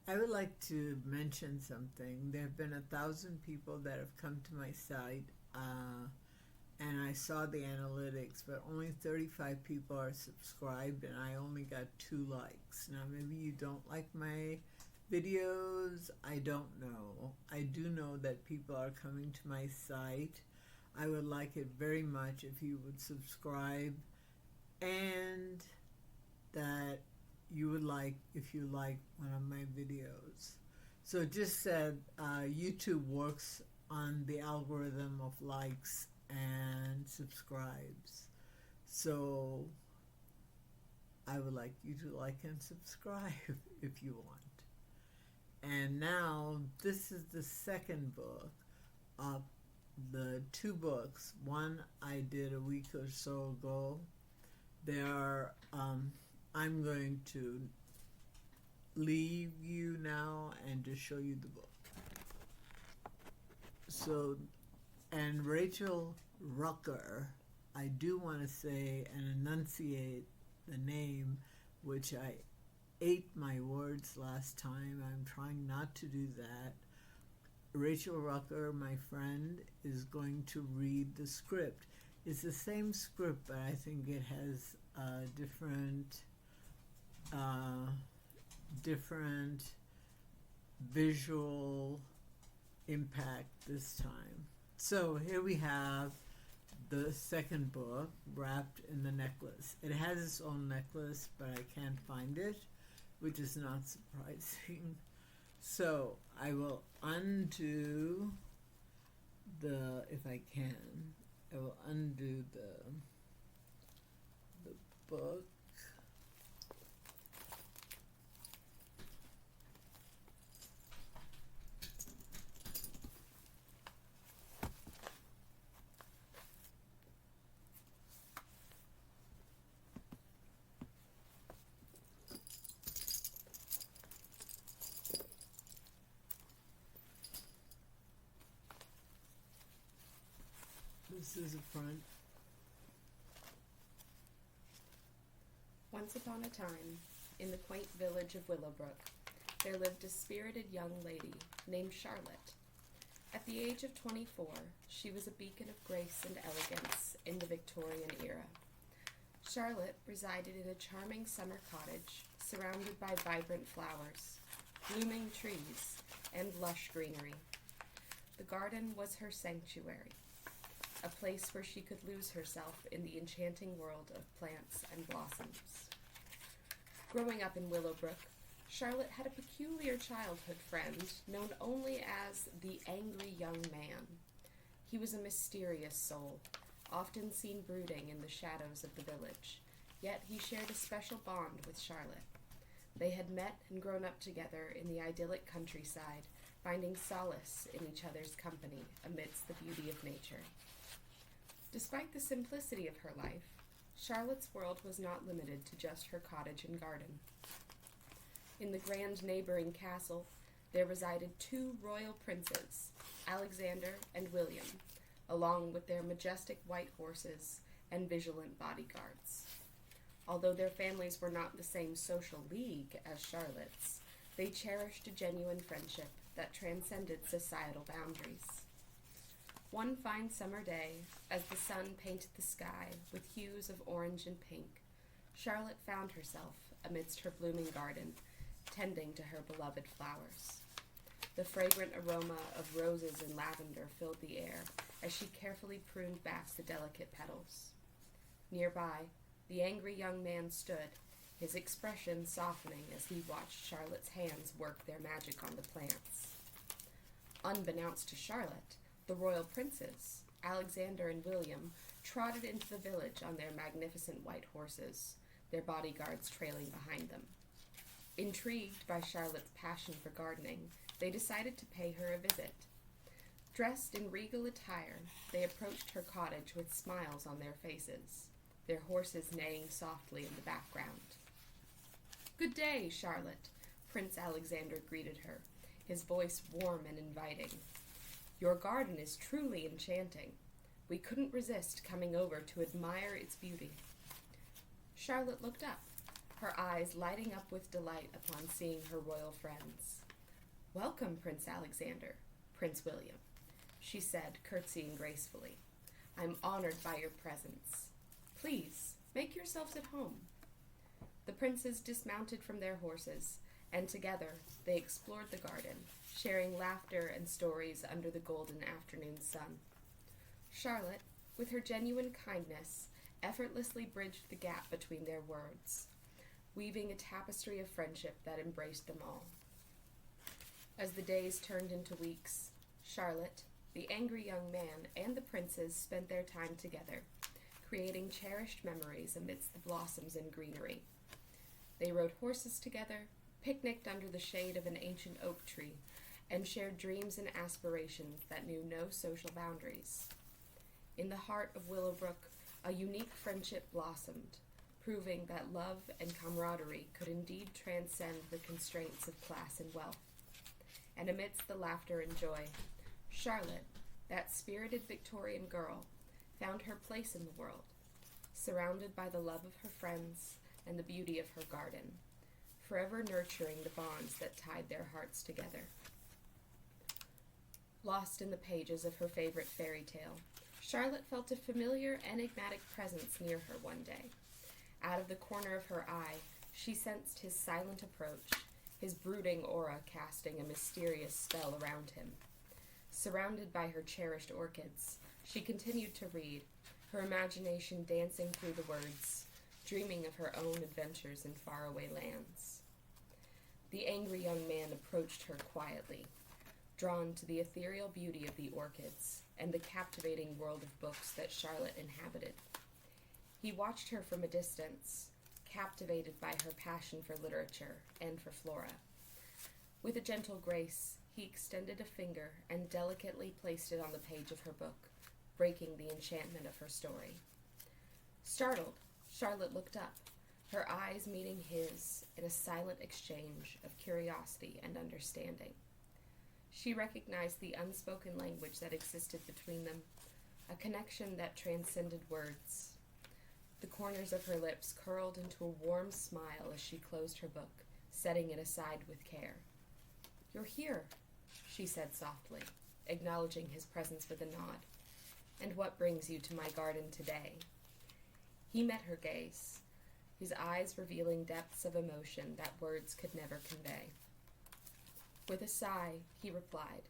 I would like to mention something. There have been 1,000 people that have come to my site, and I saw the analytics, but only 35 people are subscribed, and I only got 2 likes. Now, maybe you don't like my videos. I don't know. I do know that people are coming to my site. I would like it very much if you would subscribe, and that you would like if you like one of my videos. So it just said YouTube works on the algorithm of likes and subscribes. So I would like you to like and subscribe if you want. And now this is the second book of the 2 books. One I did a week or so ago. I'm going to leave you now and just show you the book. So, and Rachel Rucker, I do want to say and enunciate the name, which I ate my words last time. I'm trying not to do that. Rachel Rucker, my friend, is going to read the script. It's the same script, but I think it has different visual impact this time. So here we have the second book, Wrapped in the Necklace. It has its own necklace, but I can't find it, which is not surprising. So I will undo if I can, I will undo the book. This is a front. Once upon a time, in the quaint village of Willowbrook, there lived a spirited young lady named Charlotte. At the age of 24, she was a beacon of grace and elegance in the Victorian era. Charlotte resided in a charming summer cottage surrounded by vibrant flowers, blooming trees, and lush greenery. The garden was her sanctuary, a place where she could lose herself in the enchanting world of plants and blossoms. Growing up in Willowbrook, Charlotte had a peculiar childhood friend known only as the Angry Young Man. He was a mysterious soul, often seen brooding in the shadows of the village, yet he shared a special bond with Charlotte. They had met and grown up together in the idyllic countryside, finding solace in each other's company amidst the beauty of nature. Despite the simplicity of her life, Charlotte's world was not limited to just her cottage and garden. In the grand neighboring castle, there resided 2 royal princes, Alexander and William, along with their majestic white horses and vigilant bodyguards. Although their families were not the same social league as Charlotte's, they cherished a genuine friendship that transcended societal boundaries. One fine summer day, as the sun painted the sky with hues of orange and pink, Charlotte found herself amidst her blooming garden, tending to her beloved flowers. The fragrant aroma of roses and lavender filled the air as she carefully pruned back the delicate petals. Nearby, the angry young man stood, his expression softening as he watched Charlotte's hands work their magic on the plants. Unbeknownst to Charlotte, the royal princes, Alexander and William, trotted into the village on their magnificent white horses, their bodyguards trailing behind them. Intrigued by Charlotte's passion for gardening, they decided to pay her a visit. Dressed in regal attire, they approached her cottage with smiles on their faces, their horses neighing softly in the background. "Good day, Charlotte," Prince Alexander greeted her, his voice warm and inviting. "Your garden is truly enchanting. We couldn't resist coming over to admire its beauty." Charlotte looked up, her eyes lighting up with delight upon seeing her royal friends. "Welcome, Prince Alexander, Prince William," she said, curtsying gracefully. "I'm honored by your presence. Please, make yourselves at home." The princes dismounted from their horses, and together they explored the garden, sharing laughter and stories under the golden afternoon sun. Charlotte, with her genuine kindness, effortlessly bridged the gap between their words, weaving a tapestry of friendship that embraced them all. As the days turned into weeks, Charlotte, the angry young man, and the princes spent their time together, creating cherished memories amidst the blossoms and greenery. They rode horses together, picnicked under the shade of an ancient oak tree, and shared dreams and aspirations that knew no social boundaries. In the heart of Willowbrook, a unique friendship blossomed, proving that love and camaraderie could indeed transcend the constraints of class and wealth. And amidst the laughter and joy, Charlotte, that spirited Victorian girl, found her place in the world, surrounded by the love of her friends and the beauty of her garden, forever nurturing the bonds that tied their hearts together. Lost in the pages of her favorite fairy tale, Charlotte felt a familiar, enigmatic presence near her one day. Out of the corner of her eye, she sensed his silent approach, his brooding aura casting a mysterious spell around him. Surrounded by her cherished orchids, she continued to read, her imagination dancing through the words, dreaming of her own adventures in faraway lands. The angry young man approached her quietly, drawn to the ethereal beauty of the orchids and the captivating world of books that Charlotte inhabited. He watched her from a distance, captivated by her passion for literature and for flora. With a gentle grace, he extended a finger and delicately placed it on the page of her book, breaking the enchantment of her story. Startled, Charlotte looked up, her eyes meeting his in a silent exchange of curiosity and understanding. She recognized the unspoken language that existed between them, a connection that transcended words. The corners of her lips curled into a warm smile as she closed her book, setting it aside with care. "You're here," she said softly, acknowledging his presence with a nod. "And what brings you to my garden today?" He met her gaze, his eyes revealing depths of emotion that words could never convey. With a sigh, he replied,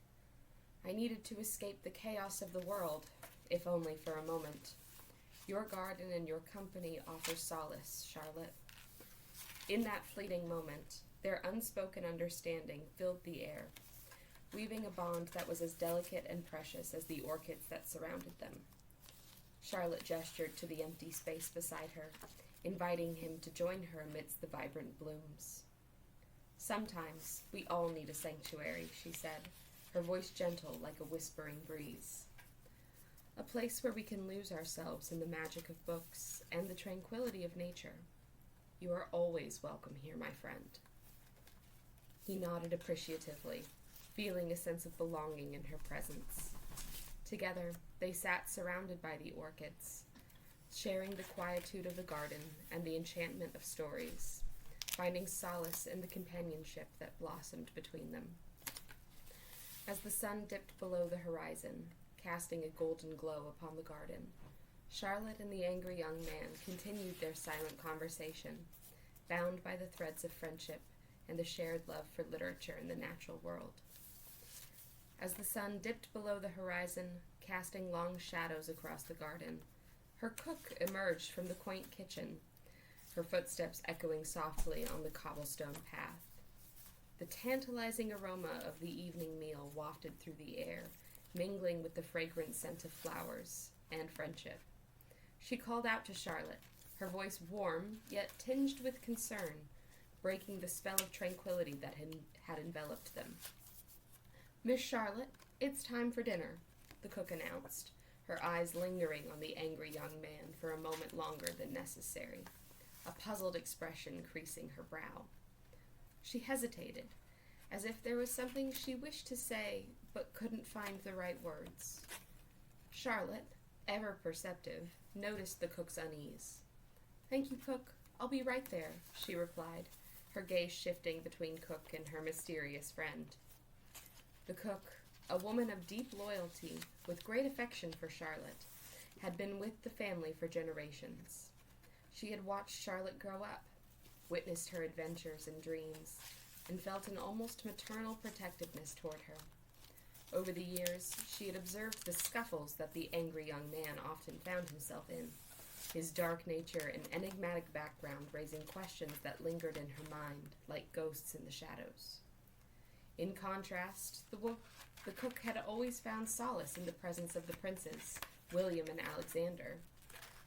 "I needed to escape the chaos of the world, if only for a moment. Your garden and your company offer solace, Charlotte." In that fleeting moment, their unspoken understanding filled the air, weaving a bond that was as delicate and precious as the orchids that surrounded them. Charlotte gestured to the empty space beside her, inviting him to join her amidst the vibrant blooms. "Sometimes we all need a sanctuary," she said, her voice gentle like a whispering breeze. "A place where we can lose ourselves in the magic of books and the tranquility of nature. You are always welcome here, my friend." He nodded appreciatively, feeling a sense of belonging in her presence. Together, they sat surrounded by the orchids, sharing the quietude of the garden and the enchantment of stories, finding solace in the companionship that blossomed between them. As the sun dipped below the horizon, casting a golden glow upon the garden, Charlotte and the angry young man continued their silent conversation, bound by the threads of friendship and the shared love for literature and the natural world. As the sun dipped below the horizon, casting long shadows across the garden, her cook emerged from the quaint kitchen, her footsteps echoing softly on the cobblestone path. The tantalizing aroma of the evening meal wafted through the air, mingling with the fragrant scent of flowers and friendship. She called out to Charlotte, her voice warm, yet tinged with concern, breaking the spell of tranquility that had enveloped them. "Miss Charlotte, it's time for dinner," the cook announced, her eyes lingering on the angry young man for a moment longer than necessary, a puzzled expression creasing her brow. She hesitated, as if there was something she wished to say but couldn't find the right words. Charlotte, ever perceptive, noticed the cook's unease. "Thank you, cook. "I'll be right there," she replied, her gaze shifting between Cook and her mysterious friend. The cook, a woman of deep loyalty, with great affection for Charlotte, had been with the family for generations. She had watched Charlotte grow up, witnessed her adventures and dreams, and felt an almost maternal protectiveness toward her. Over the years, she had observed the scuffles that the angry young man often found himself in, his dark nature and enigmatic background raising questions that lingered in her mind like ghosts in the shadows. In contrast, the cook had always found solace in the presence of the princes, William and Alexander.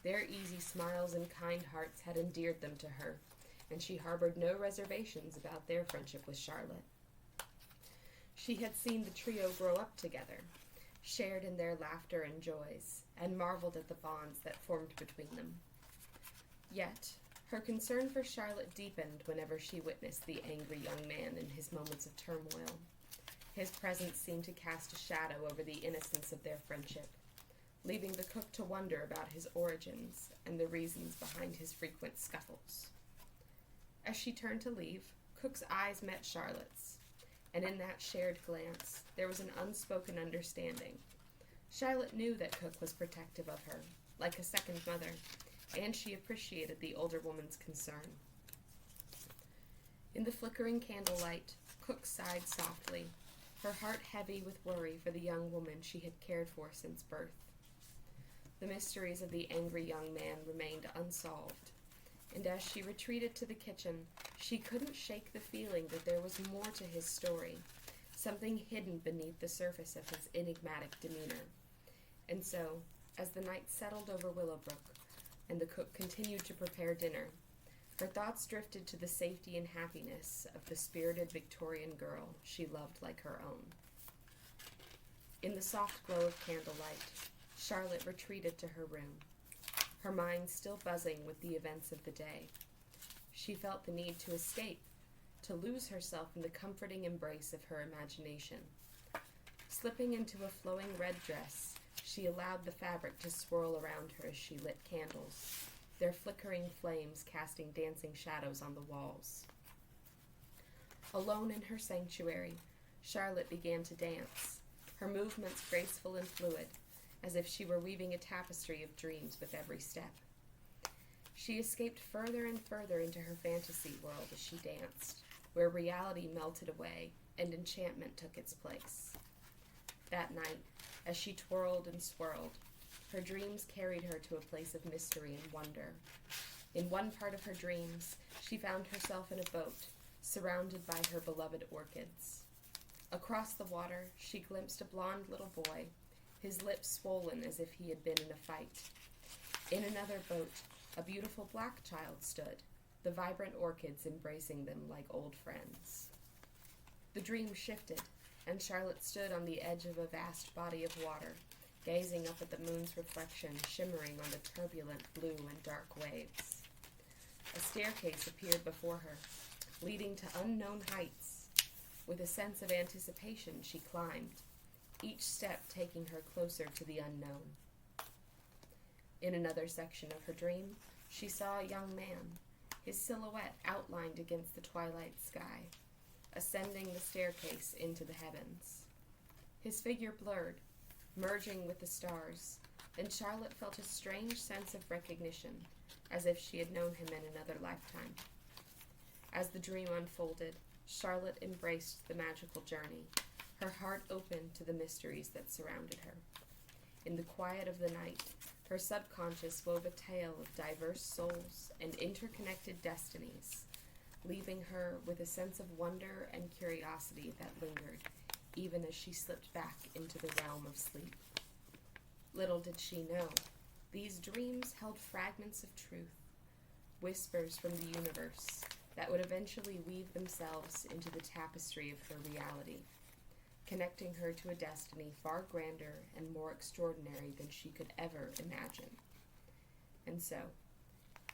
Their easy smiles and kind hearts had endeared them to her, and she harbored no reservations about their friendship with Charlotte. She had seen the trio grow up together, shared in their laughter and joys, and marveled at the bonds that formed between them. Yet, her concern for Charlotte deepened whenever she witnessed the angry young man in his moments of turmoil. His presence seemed to cast a shadow over the innocence of their friendship, leaving the cook to wonder about his origins and the reasons behind his frequent scuffles. As she turned to leave, Cook's eyes met Charlotte's, and in that shared glance, there was an unspoken understanding. Charlotte knew that Cook was protective of her, like a second mother, and she appreciated the older woman's concern. In the flickering candlelight, Cook sighed softly, her heart heavy with worry for the young woman she had cared for since birth. The mysteries of the angry young man remained unsolved, and as she retreated to the kitchen, she couldn't shake the feeling that there was more to his story, something hidden beneath the surface of his enigmatic demeanor. And so, as the night settled over Willowbrook, and the cook continued to prepare dinner, her thoughts drifted to the safety and happiness of the spirited Victorian girl she loved like her own. In the soft glow of candlelight, Charlotte retreated to her room, her mind still buzzing with the events of the day. She felt the need to escape, to lose herself in the comforting embrace of her imagination. Slipping into a flowing red dress, she allowed the fabric to swirl around her as she lit candles, their flickering flames casting dancing shadows on the walls. Alone in her sanctuary, Charlotte began to dance, her movements graceful and fluid, as if she were weaving a tapestry of dreams with every step. She escaped further and further into her fantasy world as she danced, where reality melted away and enchantment took its place. That night, as she twirled and swirled, her dreams carried her to a place of mystery and wonder. In one part of her dreams, she found herself in a boat, surrounded by her beloved orchids. Across the water, she glimpsed a blond little boy, his lips swollen as if he had been in a fight. In another boat, a beautiful black child stood, the vibrant orchids embracing them like old friends. The dream shifted, and Charlotte stood on the edge of a vast body of water, gazing up at the moon's reflection shimmering on the turbulent blue and dark waves. A staircase appeared before her, leading to unknown heights. With a sense of anticipation, she climbed, each step taking her closer to the unknown. In another section of her dream, she saw a young man, his silhouette outlined against the twilight sky, ascending the staircase into the heavens. His figure blurred, merging with the stars, and Charlotte felt a strange sense of recognition, as if she had known him in another lifetime. As the dream unfolded, Charlotte embraced the magical journey, her heart open to the mysteries that surrounded her. In the quiet of the night, her subconscious wove a tale of diverse souls and interconnected destinies, leaving her with a sense of wonder and curiosity that lingered, even as she slipped back into the realm of sleep. Little did she know, these dreams held fragments of truth, whispers from the universe that would eventually weave themselves into the tapestry of her reality, connecting her to a destiny far grander and more extraordinary than she could ever imagine. And so,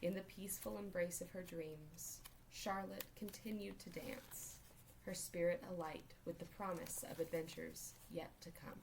in the peaceful embrace of her dreams, Charlotte continued to dance, her spirit alight with the promise of adventures yet to come.